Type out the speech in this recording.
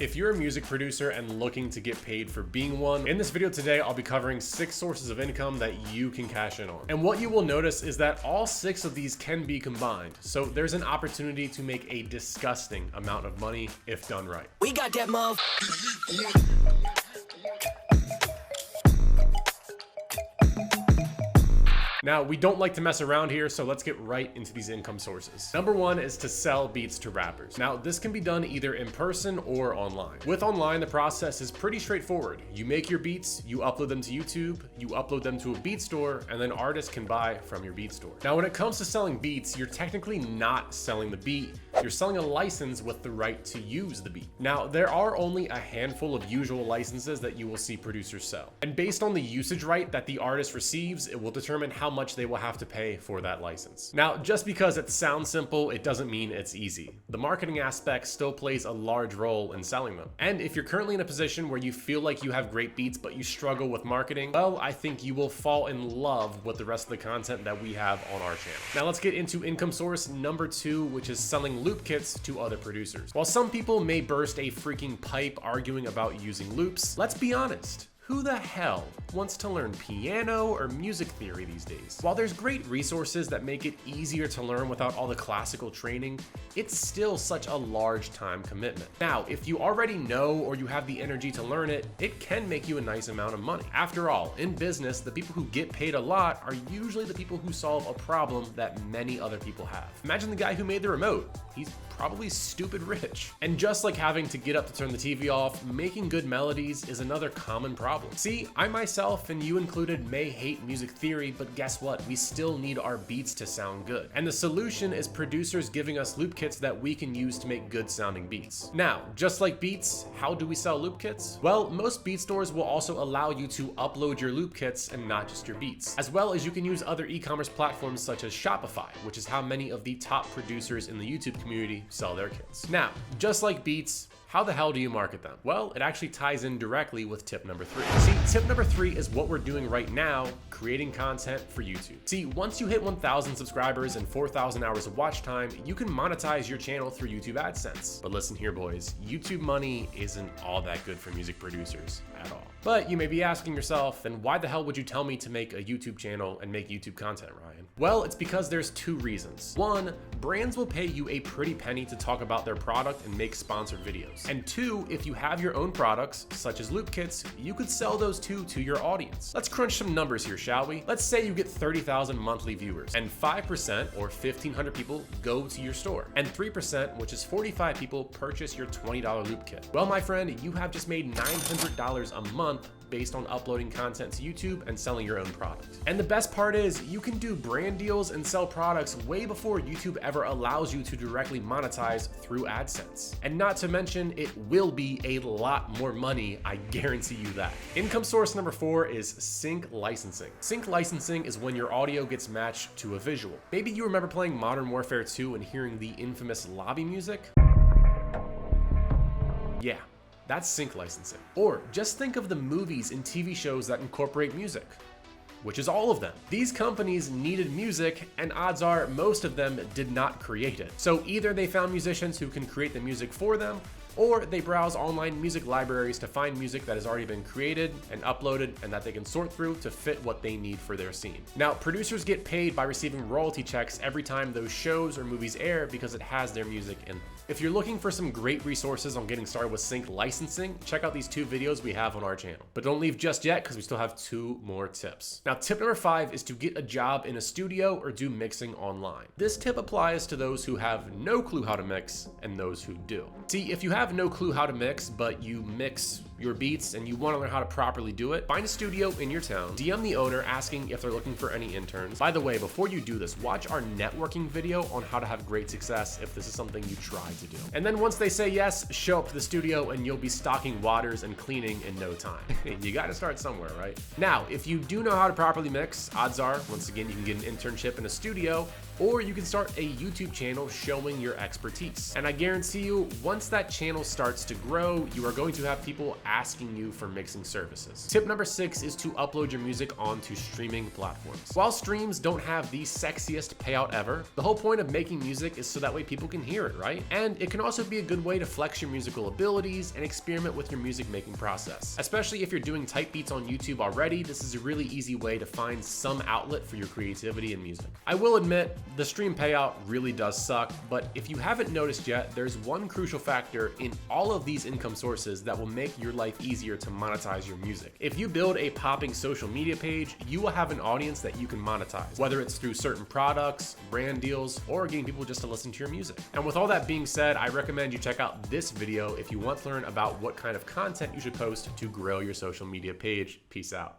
If you're a music producer and looking to get paid for being one, in this video today, I'll be covering 6 sources of income that you can cash in on. And what you will notice is that all 6 of these can be combined. So there's an opportunity to make a disgusting amount of money if done right. We got that mother. Now, we don't like to mess around here, so let's get right into these income sources. Number 1 is to sell beats to rappers. Now, this can be done either in person or online. With online, the process is pretty straightforward. You make your beats, you upload them to YouTube, you upload them to a beat store, and then artists can buy from your beat store. Now, when it comes to selling beats, you're technically not selling the beat. You're selling a license with the right to use the beat. Now, there are only a handful of usual licenses that you will see producers sell. And based on the usage right that the artist receives, it will determine how much they will have to pay for that license. Now, just because it sounds simple, it doesn't mean it's easy. The marketing aspect still plays a large role in selling them. And if you're currently in a position where you feel like you have great beats, but you struggle with marketing, well, I think you will fall in love with the rest of the content that we have on our channel. Now let's get into income source number 2, which is selling loop kits to other producers. While some people may burst a freaking pipe arguing about using loops, let's be honest. Who the hell wants to learn piano or music theory these days? While there's great resources that make it easier to learn without all the classical training, it's still such a large time commitment. Now, if you already know or you have the energy to learn it, it can make you a nice amount of money. After all, in business, the people who get paid a lot are usually the people who solve a problem that many other people have. Imagine the guy who made the remote. He's probably stupid rich. And just like having to get up to turn the TV off, making good melodies is another common problem. See, I myself, and you included, may hate music theory, but guess what? We still need our beats to sound good. And the solution is producers giving us loop kits that we can use to make good sounding beats. Now, just like beats, how do we sell loop kits? Well, most beat stores will also allow you to upload your loop kits and not just your beats. As well as you can use other e-commerce platforms such as Shopify, which is how many of the top producers in the YouTube community sell their kits. Now, just like beats, how the hell do you market them? Well, it actually ties in directly with tip number 3. See, tip number 3 is what we're doing right now, creating content for YouTube. See, once you hit 1,000 subscribers and 4,000 hours of watch time, you can monetize your channel through YouTube AdSense. But listen here, boys, YouTube money isn't all that good for music producers at all. But you may be asking yourself, then why the hell would you tell me to make a YouTube channel and make YouTube content, Ryan? Well, it's because there's 2 reasons. 1, brands will pay you a pretty penny to talk about their product and make sponsored videos. And 2, if you have your own products, such as loop kits, you could sell those too to your audience. Let's crunch some numbers here, shall we? Let's say you get 30,000 monthly viewers, and 5% or 1,500 people go to your store, and 3%, which is 45 people, purchase your $20 loop kit. Well, my friend, you have just made $900 a month based on uploading content to YouTube and selling your own product. And the best part is you can do brand deals and sell products way before YouTube ever allows you to directly monetize through AdSense. And not to mention, it will be a lot more money, I guarantee you that. Income source number 4 is sync licensing. Sync licensing is when your audio gets matched to a visual. Maybe you remember playing Modern Warfare 2 and hearing the infamous lobby music? Yeah. That's sync licensing. Or just think of the movies and TV shows that incorporate music, which is all of them. These companies needed music, and odds are most of them did not create it. So either they found musicians who can create the music for them, or they browse online music libraries to find music that has already been created and uploaded and that they can sort through to fit what they need for their scene. Now, producers get paid by receiving royalty checks every time those shows or movies air because it has their music in them. If you're looking for some great resources on getting started with sync licensing, check out these 2 videos we have on our channel. But don't leave just yet because we still have 2 more tips. Now, tip number 5 is to get a job in a studio or do mixing online. This tip applies to those who have no clue how to mix and those who do. See, if you have no clue how to mix, but you mix your beats and you want to learn how to properly do it, find a studio in your town, DM the owner asking if they're looking for any interns. By the way, before you do this, watch our networking video on how to have great success if this is something you try to do. And then once they say yes, show up to the studio and you'll be stocking waters and cleaning in no time. You gotta start somewhere, right? Now, if you do know how to properly mix, odds are, once again, you can get an internship in a studio or you can start a YouTube channel showing your expertise. And I guarantee you, once that channel starts to grow, you are going to have people asking you for mixing services. Tip number 6 is to upload your music onto streaming platforms. While streams don't have the sexiest payout ever, the whole point of making music is so that way people can hear it, right? And it can also be a good way to flex your musical abilities and experiment with your music making process. Especially if you're doing type beats on YouTube already, this is a really easy way to find some outlet for your creativity and music. I will admit, the stream payout really does suck, but if you haven't noticed yet, there's one crucial factor in all of these income sources that will make your life easier to monetize your music. If you build a popping social media page, you will have an audience that you can monetize, whether it's through certain products, brand deals, or getting people just to listen to your music. And with all that being said, I recommend you check out this video if you want to learn about what kind of content you should post to grow your social media page. Peace out.